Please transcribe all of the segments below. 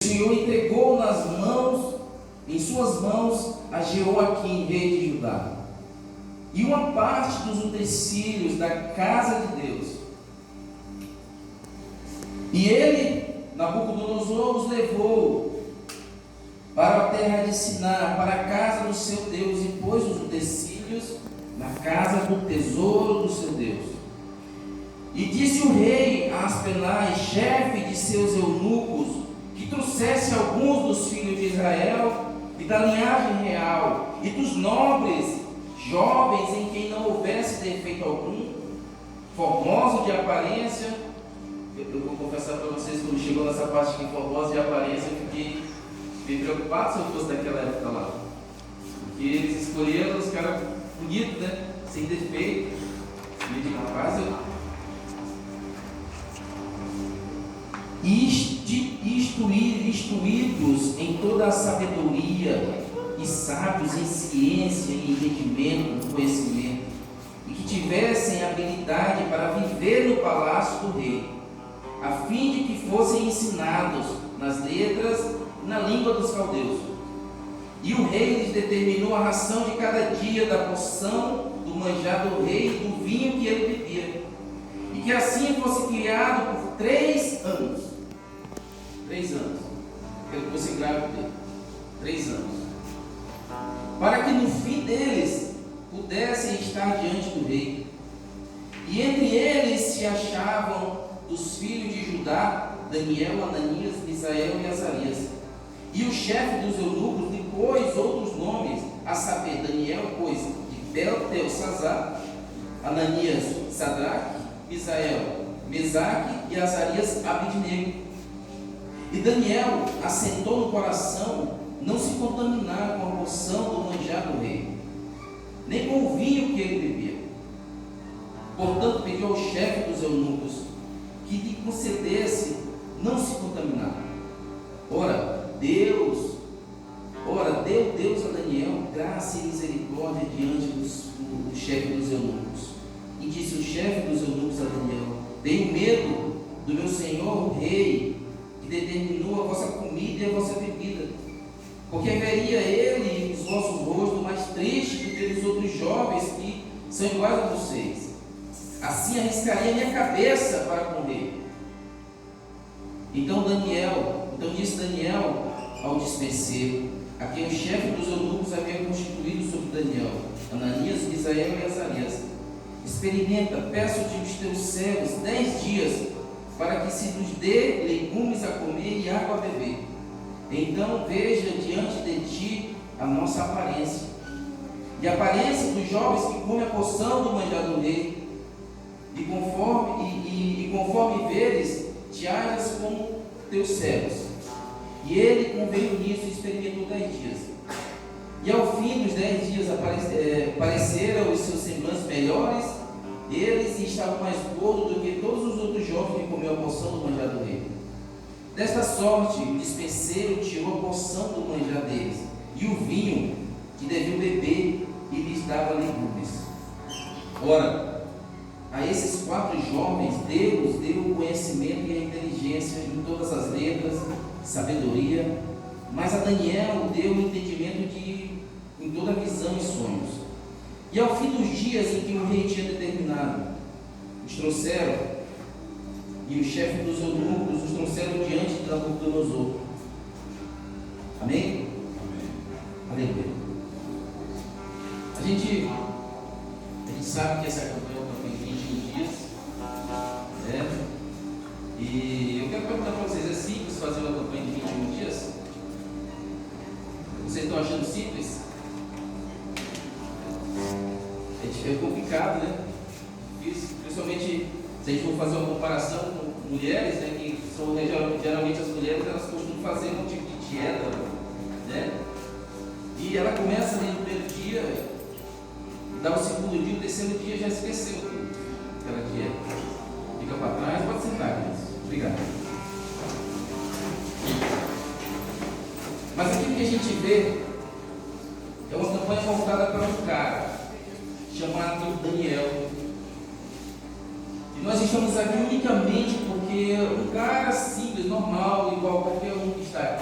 O Senhor entregou em suas mãos, a Jeoaquim, rei de Judá, e uma parte dos utensílios da casa de Deus. E ele, Nabucodonosor, os levou para a terra de Siná, para a casa do seu Deus, e pôs os utensílios na casa do tesouro do seu Deus. E disse o rei a Aspenaz, chefe de seus eunucos, que trouxesse alguns dos filhos de Israel e da linhagem real, e dos nobres jovens em quem não houvesse defeito algum, formosos de aparência. Eu vou confessar para vocês, quando chegou nessa parte de formosos de aparência, eu fiquei bem preocupado se eu fosse daquela época lá, porque eles escolheram os caras bonitos, né? Sem defeito. E eu digo, rapaz, instruídos em toda a sabedoria, e sábios em ciência, em entendimento, em conhecimento, e que tivessem habilidade para viver no palácio do rei, a fim de que fossem ensinados nas letras e na língua dos caldeus. E o rei lhes determinou a ração de cada dia da porção do manjar do rei e do vinho que ele bebia, e que assim fosse criado por 3 anos. 3 anos. Ele fosse grávido dele. 3 anos. Para que no fim deles pudessem estar diante do rei. E entre eles se achavam dos filhos de Judá, Daniel, Ananias, Misael e Azarias. E o chefe dos eunucos lhe pôs outros nomes, a saber, Daniel pôs de Beltesazar, Ananias, Sadraque, Misael, Mesaque e Azarias, Abidnego. E Daniel assentou no coração não se contaminar com a porção do manjar do rei, nem com o vinho que ele bebia. Portanto, pediu ao chefe dos eunucos que lhe concedesse não se contaminar. Ora, deu Deus a Daniel graça e misericórdia diante do chefe dos eunucos. E disse o chefe dos eunucos a Daniel: tenho medo do meu senhor o rei, que determinou a vossa comida e a vossa bebida, porque veria ele os vossos rostos mais tristes do que os outros jovens que são iguais a vocês. Assim arriscaria minha cabeça para com o rei. Então disse Daniel ao dispenseiro, a quem o chefe dos eunucos havia constituído sobre Daniel, Ananias, Misael e Azarias: experimenta, peço-te os teus servos 10 dias, para que se nos dê legumes a comer e água a beber. Então veja diante de ti a nossa aparência, e a aparência dos jovens que comem a porção do manjar do rei, e conforme veres, te hajas como teus servos. E ele conveio nisso e experimentou 10 dias. E ao fim dos 10 dias apareceram os seus semblantes melhores, eles estavam mais gordos do que todos os outros jovens que comiam a porção do manjar do rei. Desta sorte, o dispenseiro tirou a porção do manjar deles, e o vinho que deviam beber, e lhes dava legumes. Ora, a esses 4 jovens, Deus deu o conhecimento e a inteligência em todas as letras, sabedoria, mas a Daniel deu o entendimento em toda visão e sonhos. E ao fim dos dias em que o rei tinha determinado, os trouxeram, e o chefe dos eunucos os trouxeram diante de Nabucodonosor. Amém? Aleluia. A gente sabe que essa campanha é uma campanha de 21 dias, né? E eu quero perguntar para vocês, é simples fazer uma campanha de 21 dias? Vocês estão achando simples? É complicado, né? Principalmente se a gente for fazer uma comparação com mulheres, né? Que são geralmente as mulheres, elas costumam fazer um tipo de dieta, né? E ela começa ali no primeiro dia, dá o segundo dia, o terceiro dia já esqueceu aquela dieta. Fica para trás, pode sentar, queridos. Obrigado. Mas aqui que a gente vê é uma campanha voltada para um cara chamado Daniel. E nós estamos aqui unicamente porque um cara simples, normal, igual qualquer um que está aqui,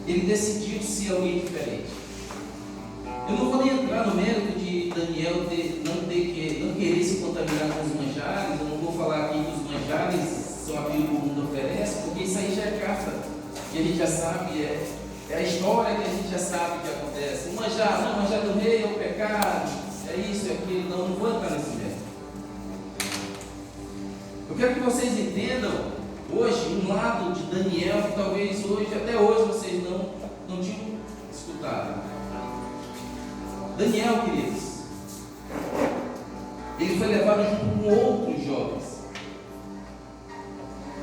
ele decidiu ser alguém diferente. Eu não vou nem entrar no mérito de Daniel não querer se contaminar com os manjares. Eu não vou falar aqui que os manjares são aquilo que o mundo oferece, porque isso aí já é carta, que a gente já sabe, é a história que a gente já sabe que acontece. O manjar do rei é o pecado, é isso, é aquilo. Não vou entrar nesse mérito. Eu quero que vocês entendam hoje um lado de Daniel que talvez até hoje vocês não tinham escutado. Daniel, queridos, ele foi levado junto com outros jovens.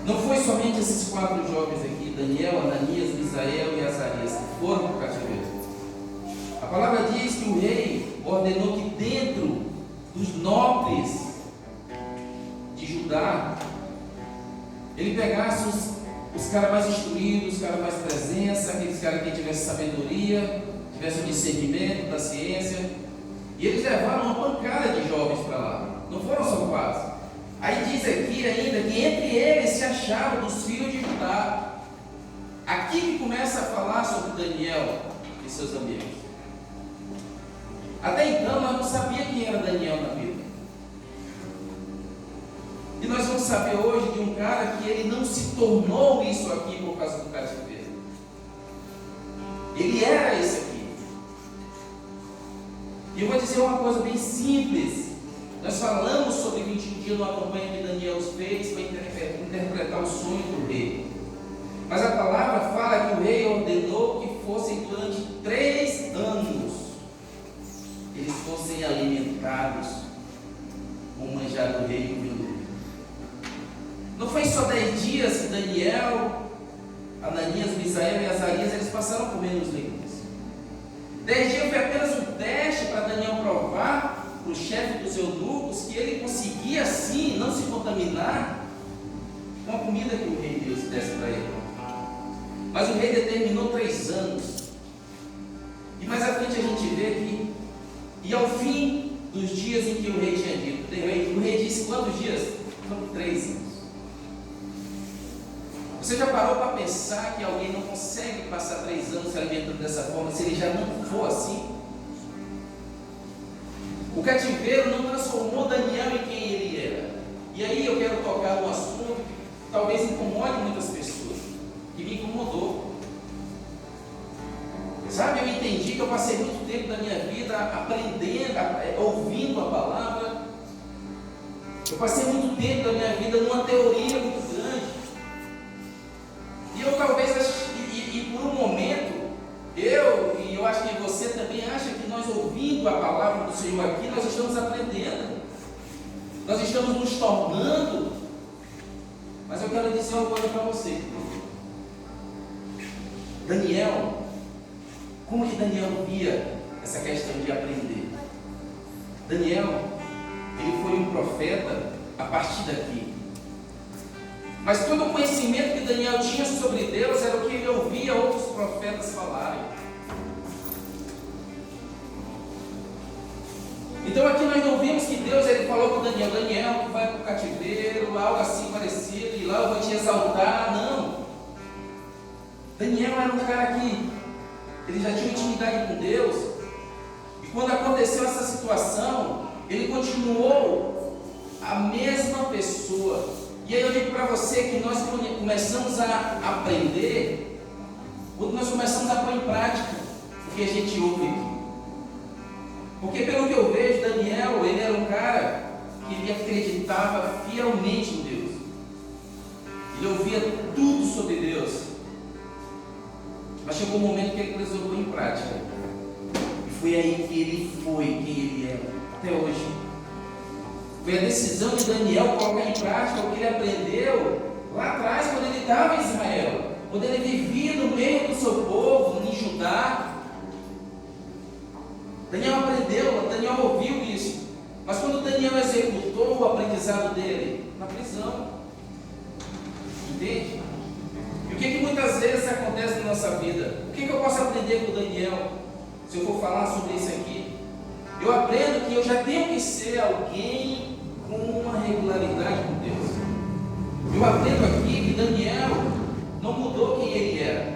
Não foi somente esses 4 jovens aqui, Daniel, Ananias, Misael e Azarias, que foram para o cativeiro. A palavra diz que o rei ordenou que dentro dos nobres de Judá, ele pegasse os caras mais instruídos, os caras mais presença, aqueles caras que tivessem sabedoria, tivesse o discernimento da ciência, e eles levaram uma pancada de jovens para lá, não foram só 4. Aí diz aqui ainda que entre eles se achavam dos filhos de Judá. Aqui que começa a falar sobre Daniel e seus amigos. Até então nós não sabíamos quem era Daniel na Bíblia. E nós vamos saber hoje de um cara que ele não se tornou isso aqui por causa do cativeiro. Ele era esse aqui. E eu vou dizer uma coisa bem simples. Nós falamos sobre 21 dias no acompanho que Daniel fez para interpretar o sonho do rei. Mas a palavra fala que o rei ordenou que fossem durante 3 anos eles fossem alimentados com o manjar do rei e o vinho do rei. Não foi só 10 dias que Daniel, Ananias, Misael e Azarias eles passaram comendo os legumes. 10 dias foi apenas um teste para Daniel provar para o chefe dos eunucos que ele conseguia sim não se contaminar com a comida que o rei Deus desse para ele. Mas o rei determinou 3 anos. E mais à frente a gente vê que, e ao fim dos dias em que o rei tinha dito, o rei disse quantos dias? Foram 3 anos. Você já parou para pensar que alguém não consegue passar 3 anos se alimentando dessa forma se ele já não for assim? O cativeiro não transformou Daniel em quem ele era. E aí eu quero tocar num assunto que talvez incomode muitas pessoas, que me incomodou. Sabe, eu entendi que eu passei muito tempo da minha vida aprendendo, ouvindo a palavra. Eu passei muito tempo da minha vida numa teoria muito grande. E eu talvez, e por um momento, eu acho que você também acha que nós ouvindo a palavra do Senhor aqui, nós estamos aprendendo, nós estamos nos tornando. Mas eu quero dizer uma coisa para você. Daniel, como que Daniel via essa questão de aprender? Daniel, ele foi um profeta a partir daqui. Mas todo o conhecimento que Daniel tinha sobre Deus era o que ele ouvia outros profetas falarem. Então aqui nós não vimos que Deus ele falou para Daniel, tu vai para o cativeiro, algo assim parecido, e lá eu vou te exaltar. Não. Daniel era um cara que ele já tinha intimidade com Deus. E quando aconteceu essa situação, ele continuou a mesma pessoa. E aí eu digo para você que nós começamos a aprender quando nós começamos a pôr em prática o que a gente ouve aqui. Porque pelo que eu vejo, Daniel, ele era um cara que ele acreditava fielmente em Deus. Ele ouvia tudo sobre Deus. Mas chegou um momento que ele precisou pôr em prática. E foi aí que ele foi quem ele é até hoje. Foi a decisão de Daniel colocar em prática o que ele aprendeu lá atrás, quando ele estava em Israel, quando ele vivia no meio do seu povo, em Judá. Daniel aprendeu, Daniel ouviu isso. Mas quando Daniel executou o aprendizado dele? Na prisão. Entende? E o que muitas vezes acontece na nossa vida? O que eu posso aprender com Daniel? Se eu for falar sobre isso aqui, eu aprendo que eu já tenho que ser alguém com uma regularidade com Deus. Eu aprendo aqui que Daniel não mudou quem ele era.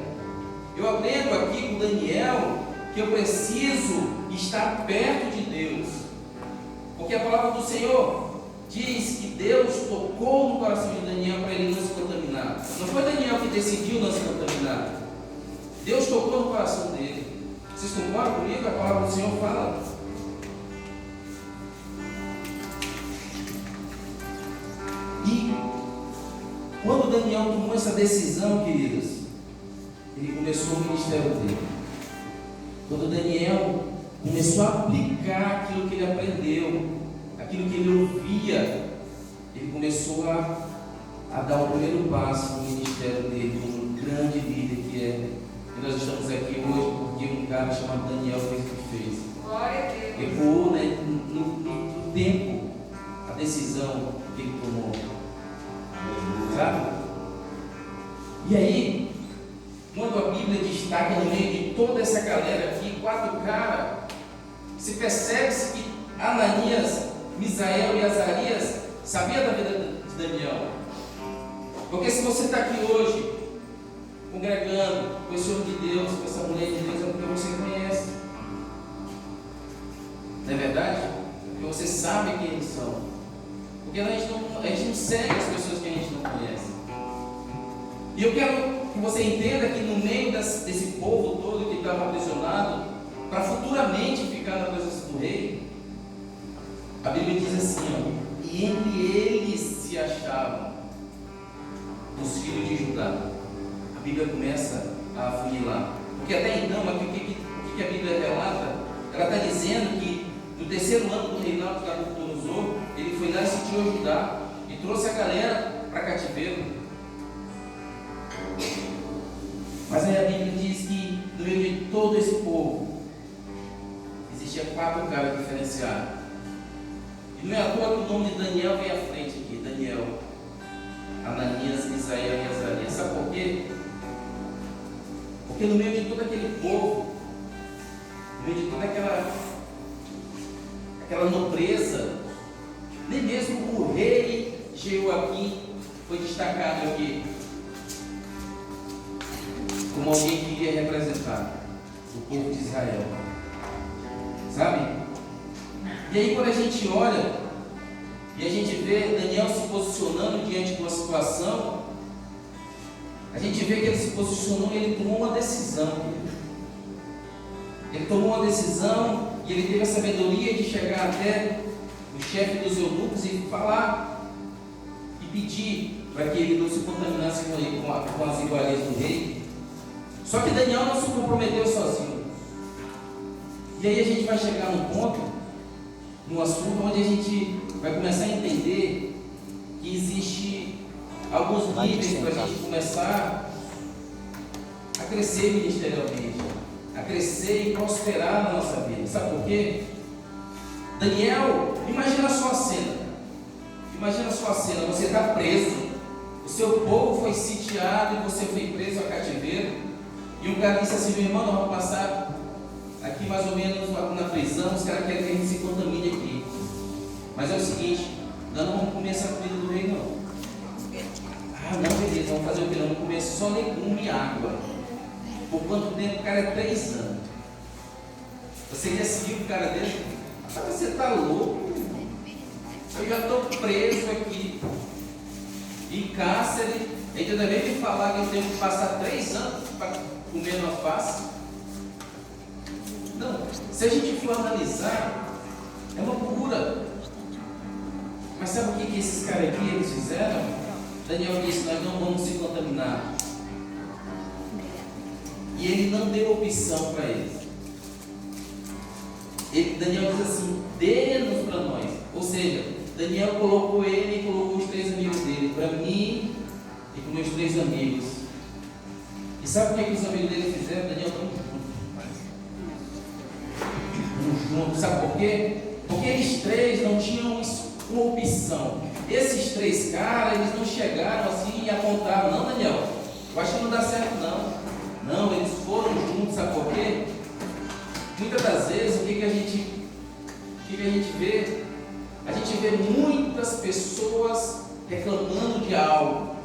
Eu aprendo aqui com Daniel que eu preciso estar perto de Deus, porque a palavra do Senhor diz que Deus tocou no coração de Daniel para ele não se contaminar. Não foi Daniel que decidiu não se contaminar, Deus tocou no coração dele. Vocês concordam comigo? A palavra do Senhor fala. E quando Daniel tomou essa decisão, queridos, ele começou o ministério dele. Quando Daniel começou a aplicar aquilo que ele aprendeu, aquilo que ele ouvia, ele começou a dar o primeiro passo no ministério dele, como um grande líder que é. E nós estamos aqui hoje porque um cara chamado Daniel fez o que fez. Glória a Deus. Ecoou, né, no tempo a decisão que ele tomou. Sabe? E aí, quando a Bíblia destaca no meio de toda essa galera aqui, 4 caras, se percebe-se que Ananias, Misael e Azarias sabiam da vida de Daniel. Porque se você está aqui hoje, congregando com esse homem de Deus, com essa mulher de Deus, é porque você conhece. Não é verdade? Porque você sabe quem eles são. Porque a gente não segue as pessoas que a gente não conhece. E eu quero que você entenda que no meio desse povo todo que estava aprisionado, para futuramente ficar na presença do rei, a Bíblia diz assim, ó, e entre eles se achavam os filhos de Judá. A Bíblia começa a afunilar. Porque até então, aqui, o que a Bíblia relata, ela está dizendo que no 3º ano do reinado de Nabucodonosor, ele foi lá e sitiou Judá e trouxe a galera para cativeiro. Mas aí a Bíblia diz que no meio de todo esse povo existia 4 caras diferenciados. E não é à toa que o nome de Daniel vem à frente aqui. Daniel, Ananias, Misael e Azarias. Sabe por quê? Porque no meio de todo aquele povo, no meio de toda aquela nobreza, nem mesmo o rei Jeoaquim foi destacado aqui como alguém que iria representar o povo de Israel. Sabe? E aí quando a gente olha e a gente vê Daniel se posicionando diante de uma situação, a gente vê que ele se posicionou e ele tomou uma decisão. Ele tomou uma decisão e ele teve a sabedoria de chegar até o chefe dos eunucos e falar e pedir para que ele não se contaminasse com as iguarias do rei. Só que Daniel não se comprometeu sozinho. E aí a gente vai chegar num ponto, num assunto onde a gente vai começar a entender que existe alguns níveis para a gente começar a crescer ministerialmente, a crescer e prosperar na nossa vida. Sabe por quê? Daniel, imagina só a cena. Imagina só a cena, você está preso, o seu povo foi sitiado e você foi preso a cativeiro. E um cara disse assim, meu irmão, nós vamos passar aqui mais ou menos na prisão, os caras querem que a gente se contamine aqui. Mas é o seguinte, nós não vamos comer essa comida do rei não. Ah, não, beleza, vamos fazer o que? Não vamos comer só legume e água. Por quanto tempo? O cara é 3 anos. Você ia seguir o cara dele? Ah, você está louco? Eu já estou preso aqui em cárcere. Ainda vem me falar que eu tenho que passar 3 anos para comer uma face? Não, se a gente for analisar, é uma loucura. Mas sabe o que esses caras aqui eles fizeram? Daniel disse, nós não vamos se contaminar. E ele não deu opção para eles. Daniel diz assim, dê-nos para nós. Ou seja, Daniel colocou ele e colocou os 3 amigos dele, para mim e para meus 3 amigos. E sabe o que os amigos dele fizeram? Daniel, vamos juntos. Sabe por quê? Porque eles 3 não tinham uma opção. Esses 3 caras, eles não chegaram assim e apontaram, não, Daniel, eu acho que não dá certo não. Não, eles foram juntos, sabe por quê? Muitas das vezes, o que a gente vê? A gente vê muitas pessoas reclamando de algo,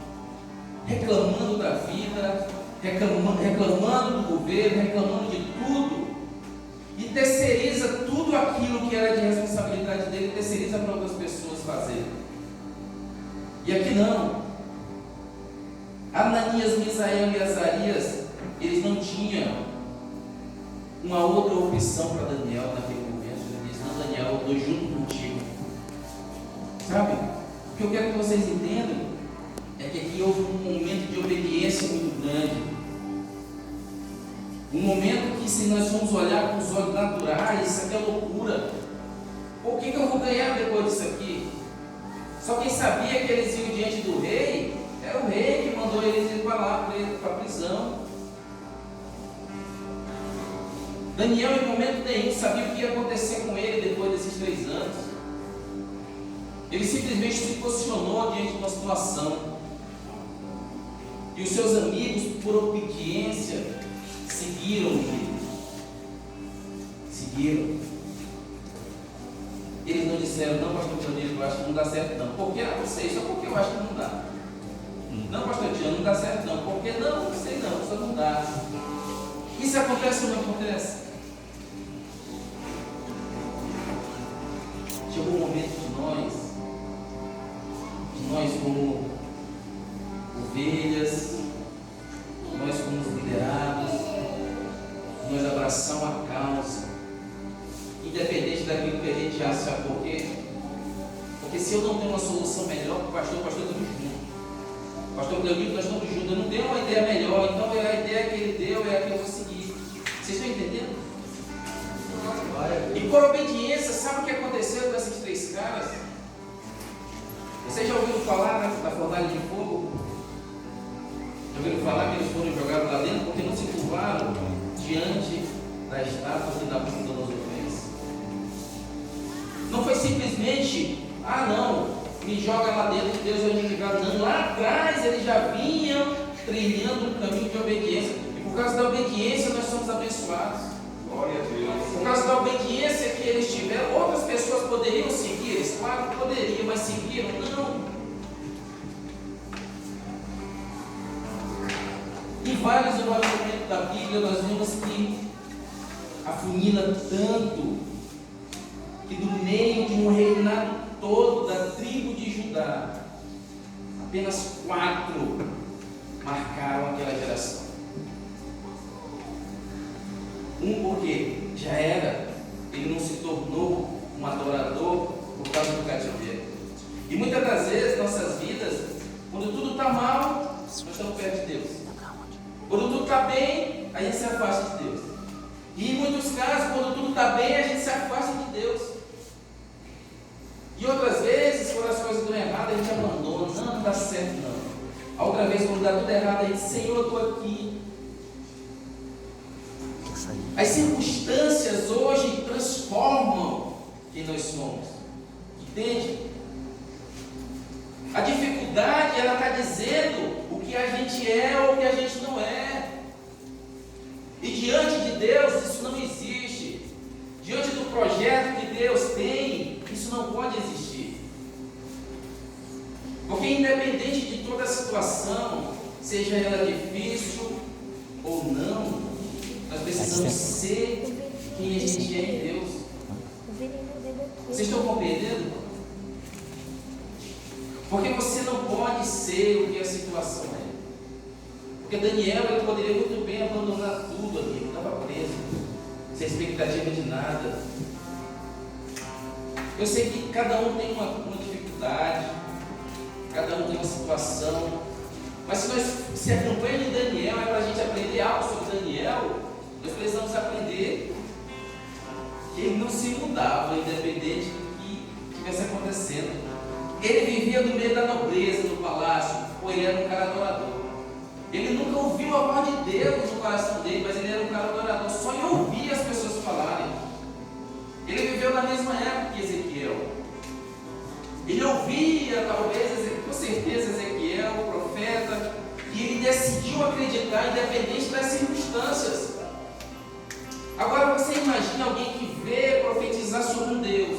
reclamando da vida, reclamando do governo, reclamando de tudo, e terceiriza tudo aquilo que era de responsabilidade dele, terceiriza para outras pessoas fazerem. E aqui não. Ananias, Misael e Azarias, eles não tinham uma outra opção para Daniel naquele momento. Ele disse: não, Daniel, eu estou junto contigo. Sabe? O que eu quero que vocês entendam é que aqui houve um momento de obediência muito grande. Um momento que, se nós formos olhar com os olhos naturais, isso aqui é loucura. O que eu vou ganhar depois disso aqui? Só quem sabia que eles iam diante do rei, era o rei que mandou eles ir para lá, para a prisão. Daniel, em momento nenhum, sabia o que ia acontecer com ele depois desses 3 anos. Ele simplesmente se posicionou diante de uma situação. E os seus amigos, por obediência, seguiram ele. Seguiram. Eles não disseram: não, pastor Tiano, eu acho que não dá certo não. Por que? Não sei, só porque eu acho que não dá. Não, pastor Tiano, não dá certo não. Por que? Não sei não, só não dá. Isso acontece ou não acontece? Chegou um momento de nós como ovelhas, nós como os liderados, nós abraçamos a causa, independente daquilo que a gente acha. Sabe por quê? Porque se eu não tenho uma solução melhor, o pastor estamos juntos. Pastor Cleomito, nós estamos juntos. Eu não tenho uma ideia melhor, então a ideia que ele deu é a que eu vou seguir. Vocês estão entendendo? E por obediência, sabe o que aconteceu com esses 3 caras? Vocês já ouviram falar da fornalha de fogo? Já ouviram falar que eles foram jogados lá dentro porque não se curvaram diante da estátua que Nabucodonosor fez? Não foi simplesmente: ah não, me joga lá dentro que Deus vai me livrar. Não, lá atrás eles já vinham trilhando um caminho de obediência. E por causa da obediência nós somos abençoados. Glória a Deus. Por causa da obediência que eles tiveram, outras pessoas poderiam seguir eles? Claro que poderiam, mas seguiram? Não. Em vários momentos da Bíblia nós vemos que afunila tanto que do meio de um reinado todo da tribo de Judá, apenas 4 marcaram aquela geração. Um porque já era, ele não se tornou um adorador por causa do cativeiro. E muitas das vezes, nossas vidas, quando tudo está mal, nós estamos perto de Deus. Quando tudo está bem, a gente se afasta de Deus. E em muitos casos, quando tudo está bem, a gente se afasta de Deus. E outras vezes, quando as coisas estão erradas, a gente abandona. Não dá certo não. A outra vez, quando dá tudo errado, a gente: Senhor, eu estou aqui. As circunstâncias hoje transformam quem nós somos. Entende? A dificuldade, ela está dizendo o que a gente é ou o que a gente não é. E diante de Deus isso não existe. Diante do projeto que Deus tem, isso não pode existir. Porque independente de toda a situação, seja ela difícil ou não, nós precisamos ser quem a gente é em Deus. Vocês estão compreendendo? Porque você não pode ser o que a situação é. Porque Daniel, ele poderia muito bem abandonar tudo ali, ele estava preso, sem expectativa de nada. Eu sei que cada um tem uma dificuldade, cada um tem uma situação, mas se a campanha de Daniel é para a gente aprender algo sobre Daniel, nós precisamos aprender que ele não se mudava, independente do que estivesse acontecendo. Ele vivia no meio da nobreza, do palácio, ou ele era um cara adorador. Ele nunca ouviu a voz de Deus no coração dele, mas ele era um cara adorador, só em ouvir as pessoas falarem. Ele viveu na mesma época que Ezequiel. Ele ouvia, talvez, com certeza, Ezequiel, o profeta, e ele decidiu acreditar, independente das circunstâncias. Agora você imagina alguém que vê profetizar sobre um Deus,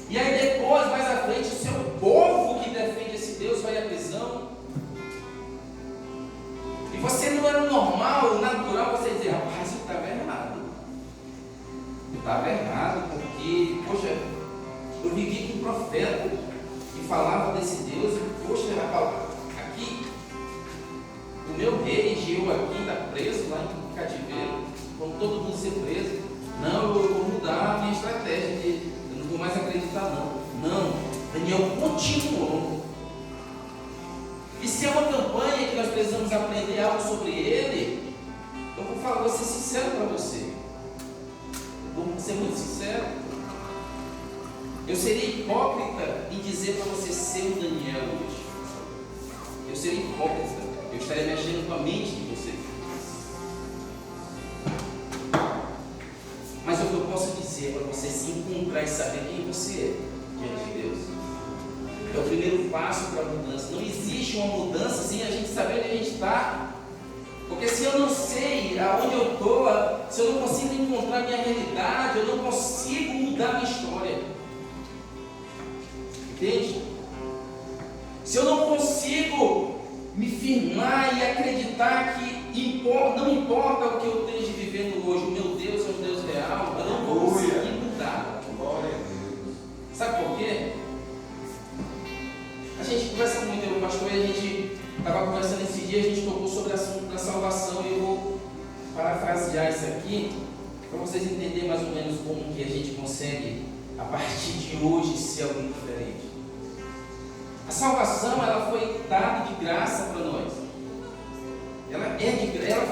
e aí depois, mais à frente, o seu povo que defende esse Deus vai à prisão. E você não era normal, natural, você dizer, rapaz, eu estava errado. Eu estava errado, porque, poxa, eu vivi com um profeta que falava desse Deus, e, poxa, rapaz, aqui, o meu rei, Geu, aqui, está preso lá em cativeiro, vamos todo mundo ser preso. Não, eu vou mudar a minha estratégia, eu não vou mais acreditar, não. Não, Daniel continuou. E se é uma campanha que nós precisamos aprender algo sobre ele, eu vou ser sincero para você. Vou ser muito sincero. Eu seria hipócrita em dizer para você ser o Daniel hoje. Eu seria hipócrita. Eu estaria mexendo com a mente de você. Mas o que eu posso dizer para você se encontrar e saber quem você é diante de Deus é o primeiro passo para a mudança. Não existe uma mudança sem a gente saber onde a gente está. Porque se eu não sei aonde eu estou, se eu não consigo encontrar minha realidade, eu não consigo mudar minha história. Entende? Se eu não consigo me firmar e acreditar que não importa o que eu esteja vivendo hoje, o meu Deus é um Deus real, eu não vou conseguir mudar. Sabe por quê? A gente conversa muito, eu e o pastor, e a gente estava conversando esse dia, a gente tocou sobre o assunto da salvação, e eu vou parafrasear isso aqui, para vocês entenderem mais ou menos como que a gente consegue, a partir de hoje, ser alguém diferente. A salvação, ela foi dada de graça para nós. Ela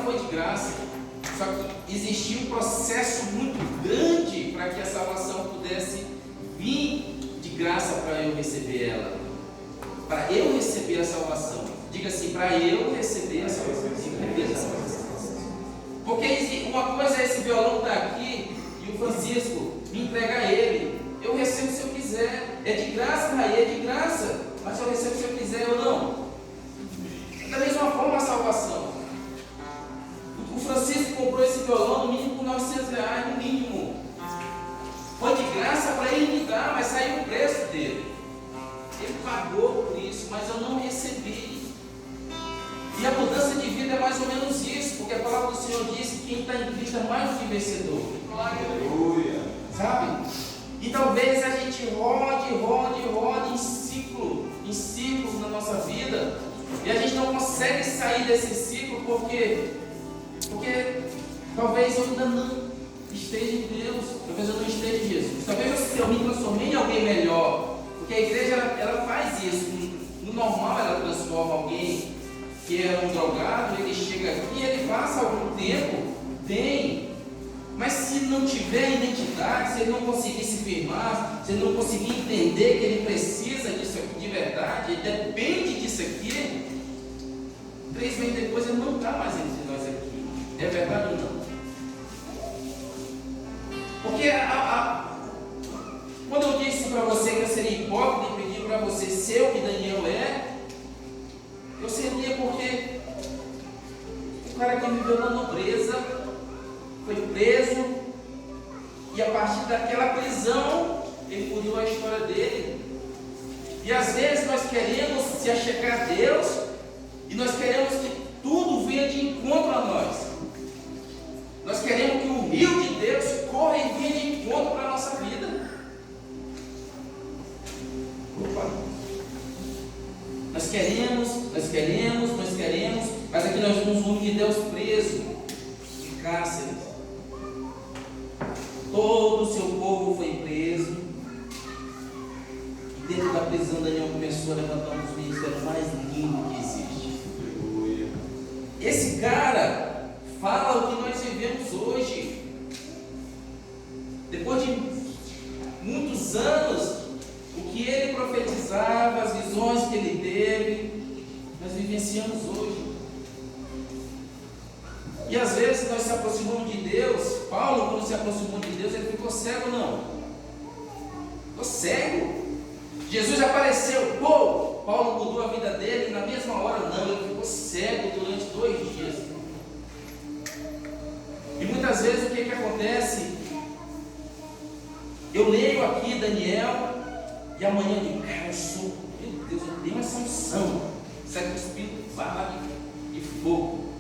foi de graça. Só que existia um processo muito grande para que a salvação pudesse vir de graça para eu receber ela. Para eu receber a salvação. Diga assim, para eu receber a salvação. Porque uma coisa é esse violão estar aqui e o Francisco me entregar ele. Eu recebo se eu quiser. É de graça, Raí, é de graça. Mas eu recebo se eu quiser ou não. Da mesma forma a salvação. O Francisco comprou esse violão no mínimo por R$900, no mínimo. Foi de graça para ele me dar, mas saiu o preço dele. Ele pagou por isso, mas eu não recebi. E a mudança de vida é mais ou menos isso, porque a palavra do Senhor diz que quem está em Cristo é mais do que vencedor. Aleluia. Sabe? E talvez a gente rode em ciclos na nossa vida, e a gente não consegue sair desse ciclo porque talvez eu ainda não esteja em Deus, talvez eu não esteja em Jesus, talvez eu me transformei em alguém melhor, porque a igreja ela faz isso. No normal ela transforma alguém que era um drogado, ele chega aqui e ele passa algum tempo bem. Mas se não tiver identidade, se ele não conseguir se firmar, se ele não conseguir entender que ele precisa disso aqui de verdade, ele depende disso aqui, 3 meses depois ele não está mais entre nós aqui. É verdade ou não? Porque quando eu disse para você que eu seria hipócrita e pedi para você ser o que Daniel é, eu seria porque o cara que viveu na nobreza foi preso, e a partir daquela prisão ele mudou a história dele. E às vezes nós queremos se achegar a Deus, e nós queremos que tudo venha de encontro a nós. Nós queremos que o rio de Deus corra e venha de encontro para a nossa vida. Opa! Nós queremos, mas aqui nós vemos um homem de Deus preso em cárceres. Todo o seu povo foi preso. E dentro da prisão, Daniel começou a levantar um dos ministérios mais lindos que existe. Esse cara fala o que nós vivemos hoje. Depois de muitos anos, o que ele profetizava, as visões que ele teve, nós vivenciamos hoje. E às vezes nós se aproximamos de Deus. Paulo, quando se aproximou de Deus, ele ficou cego, não? Ficou cego. Jesus apareceu, Paulo mudou a vida dele, e na mesma hora, não, ele ficou cego durante 2 dias. E muitas vezes o que acontece? Eu leio aqui Daniel, e amanhã eu digo, cara, eu sou, meu Deus, eu tenho essa unção. Sai do Espírito, fala de fogo.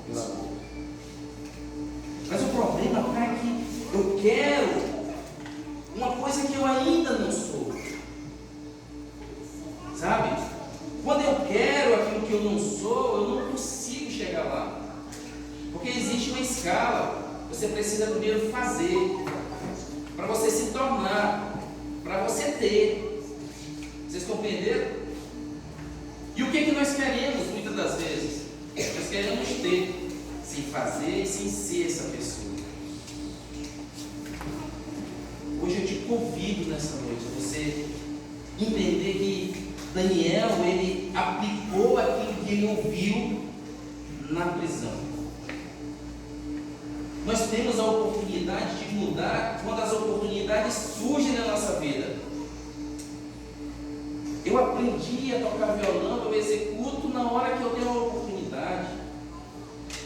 Você precisa primeiro fazer, para você se tornar, para você ter. Vocês compreenderam? E o que nós queremos muitas das vezes? Nós queremos ter, sem fazer e sem ser essa pessoa. Hoje eu te convido nessa noite a você entender que Daniel, ele aplicou aquilo que ele ouviu na prisão. Nós temos a oportunidade de mudar quando as oportunidades surgem na nossa vida. Eu aprendi a tocar violão, eu executo na hora que eu tenho uma oportunidade.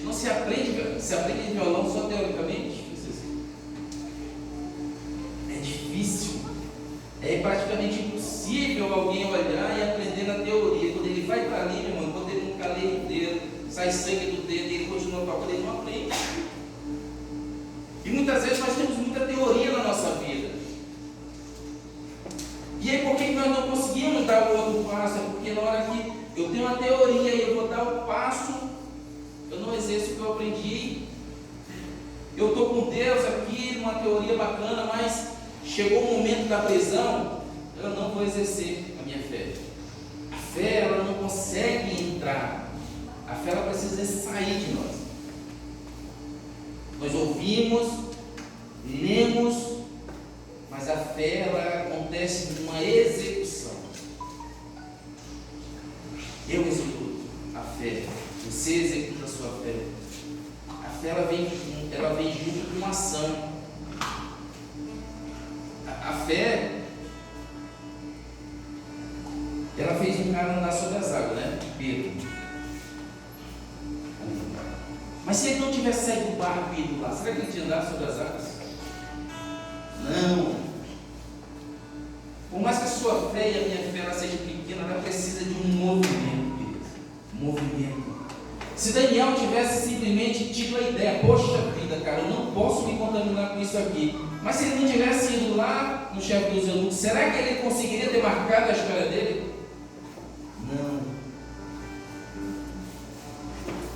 Não se aprende violão só teoricamente. É difícil. É praticamente impossível alguém olhar e aprender na teoria. Quando ele vai para ali, meu irmão, quando ele não caleia o dedo, sai sangue do dedo e ele continua tocando, ele não aprende. E muitas vezes nós temos muita teoria na nossa vida. E aí por que nós não conseguimos dar o outro passo? É porque na hora que eu tenho uma teoria e eu vou dar o passo, eu não exerço o que eu aprendi. Eu estou com Deus aqui, numa teoria bacana, mas chegou o momento da prisão, eu não vou exercer a minha fé. A fé, ela não consegue entrar. A fé, ela precisa sair de nós. Nós ouvimos, lemos, mas a fé, ela acontece numa execução. Eu executo a fé, você executa a sua fé. A fé, ela vem junto com uma ação. A fé, ela fez um cara andar sobre as águas, né? Pedro. Mas se ele não tivesse saído do barco e ido lá, será que ele tinha andado sobre as águas? Não. Por mais que a sua fé e a minha fé ela seja pequena, ela precisa de um movimento. Movimento. Se Daniel tivesse simplesmente tido a ideia, poxa vida, cara, eu não posso me contaminar com isso aqui. Mas se ele não tivesse ido lá no chefe dos eunucos, será que ele conseguiria ter marcado a história dele? Não.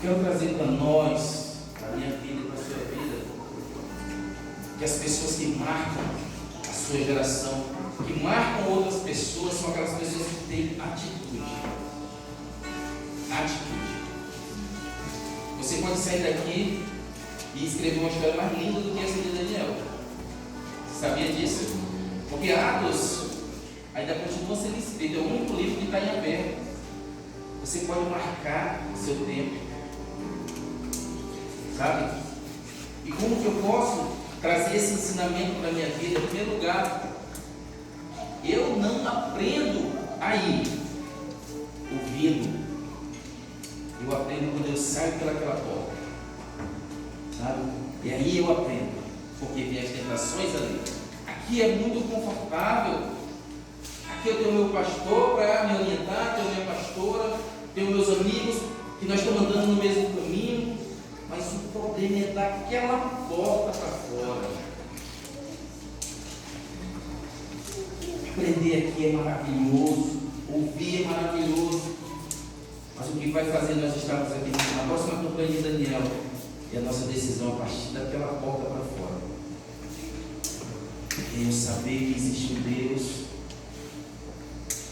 Quero trazer para nós, para a minha vida e para a sua vida, que as pessoas que marcam a sua geração, que marcam outras pessoas, são aquelas pessoas que têm atitude. Atitude. Você pode sair daqui e escrever uma história mais linda do que essa de Daniel. Você sabia disso? Porque Atos ainda continua sendo escrito, é o único livro que está em aberto. Você pode marcar o seu tempo. Sabe? E como que eu posso trazer esse ensinamento para a minha vida? Em primeiro lugar, eu não aprendo aí, ouvindo. Eu aprendo quando eu saio pelaquela porta. Sabe? E aí eu aprendo. Porque vem as tentações ali. Aqui é muito confortável. Aqui eu tenho meu pastor para me orientar, tenho minha pastora, tenho meus amigos, que nós estamos andando no mesmo caminho. Mas o problema é daquela porta para fora. Aprender aqui é maravilhoso, ouvir é maravilhoso, mas o que vai fazer nós estarmos aqui na próxima campanha de Daniel é a nossa decisão a partir daquela porta para fora. É eu saber que existe um Deus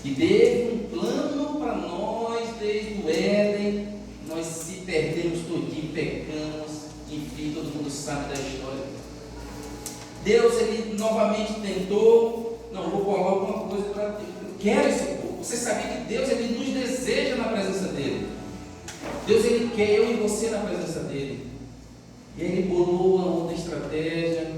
que teve um plano para nós desde o Éden. Nós se perdemos todinho, pecamos, enfim, todo mundo sabe da história. Deus, ele novamente tentou, não, vou colar alguma coisa para Deus. Eu quero esse povo. Você sabia que Deus, ele nos deseja na presença dele. Deus, ele quer eu e você na presença dele. E ele bolou uma outra estratégia.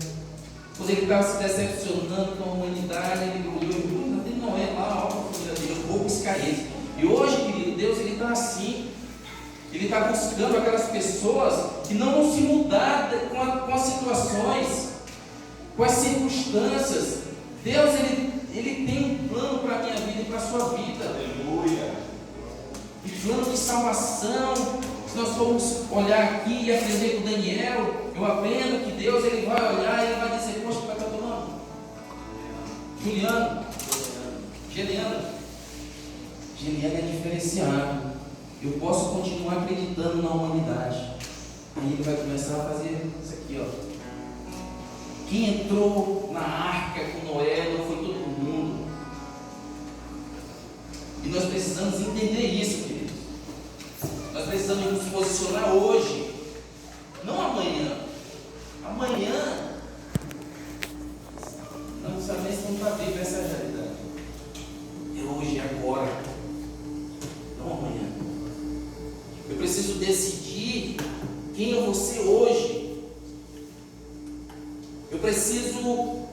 Quando ele estava se decepcionando com a humanidade, ele olhou e não é lá, ó, eu vou buscar isso. E hoje, querido, Deus, ele está assim. Ele está buscando aquelas pessoas que não vão se mudar com as situações, com as circunstâncias. Deus, ele tem um plano para a minha vida e para a sua vida. Aleluia. E plano de salvação. Se nós formos olhar aqui e aprender com Daniel, eu aprendo que Deus, ele vai olhar e ele vai dizer, poxa, vai estar tomando. Juliano, Geliano é diferenciado. Eu posso continuar acreditando na humanidade. Aí ele vai começar a fazer isso aqui, ó. Quem entrou na arca com Noé não foi todo mundo. E nós precisamos entender isso, queridos. Nós precisamos nos posicionar hoje, não amanhã. Amanhã, não sabe nem se não está vivo, essa é a realidade. É hoje, é agora, não amanhã. Eu preciso decidir quem eu vou ser hoje. Eu preciso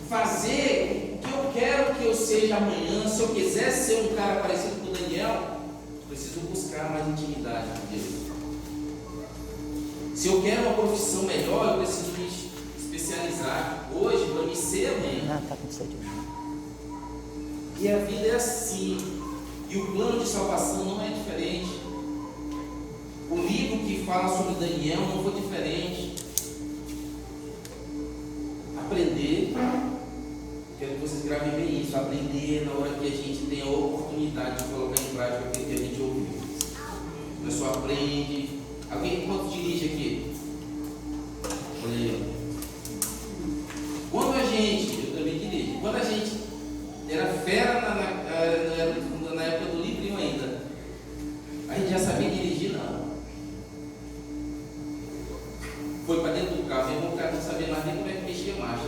fazer o que eu quero que eu seja amanhã. Se eu quiser ser um cara parecido com o Daniel, eu preciso buscar mais intimidade com Deus. Se eu quero uma profissão melhor, eu preciso me especializar hoje para me ser amanhã. Tá com sede. E a vida é assim. E o plano de salvação não é diferente. O livro que fala sobre Daniel não foi diferente. Aprender, quero que vocês gravem bem isso, aprender na hora que a gente tem a oportunidade de colocar em prática aquilo que a gente ouviu. A pessoa aprende. Alguém quanto dirige aqui? Olha aí, ó. Quando a gente, eu também dirijo, quando a gente era fera na época do livrinho ainda, a gente já sabia dirigir, não. Foi para dentro do carro, e o cara não sabia mais nem como é que mexia a marcha.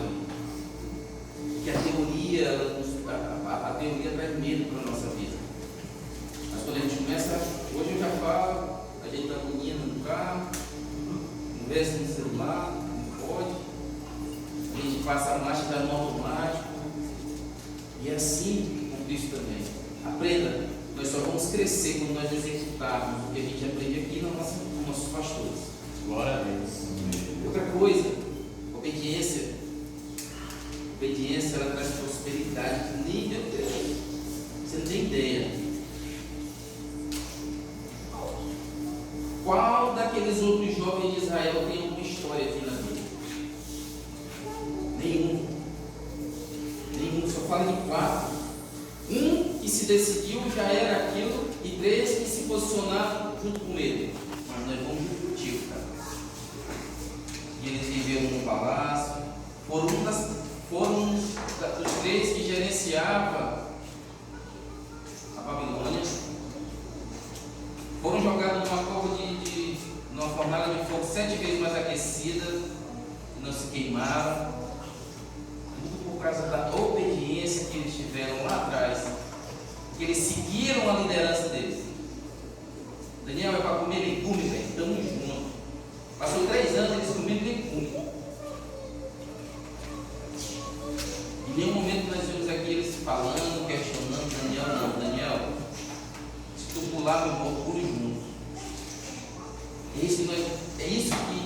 Porque a teoria traz medo para a nossa vida. Mas quando a gente começa, hoje eu já falo, a gente está menino no carro, conversa no celular, não pode, a gente passa a marcha, está no automático. E é assim com Cristo também. Aprenda, nós só vamos crescer quando nós executarmos o que a gente aprende aqui com nossos pastores. Glória a Deus. Outra coisa, obediência. Obediência, ela traz prosperidade. Meu Deus, você não tem ideia. Qual daqueles outros jovens de Israel tem alguma história aqui na Bíblia? Nenhum, só fala de 4. Um que se decidiu já era aquilo, e 3 que se posicionaram junto com ele. Mas nós vamos discutir, cara. E eles viveram num palácio, foram dos 3 que gerenciava a Babilônia, foram jogados numa cova numa fornalha de fogo 7 vezes mais aquecida, e não se queimaram, tudo por causa da obediência que eles tiveram lá atrás, que eles seguiram a liderança deles. Daniel é para comer legume, velho, estamos juntos. Passou 3 anos eles comendo legume. Em nenhum momento nós vemos aqui eles falando, questionando Daniel, não. Daniel, se tu pular, meu irmão, pule junto. É isso que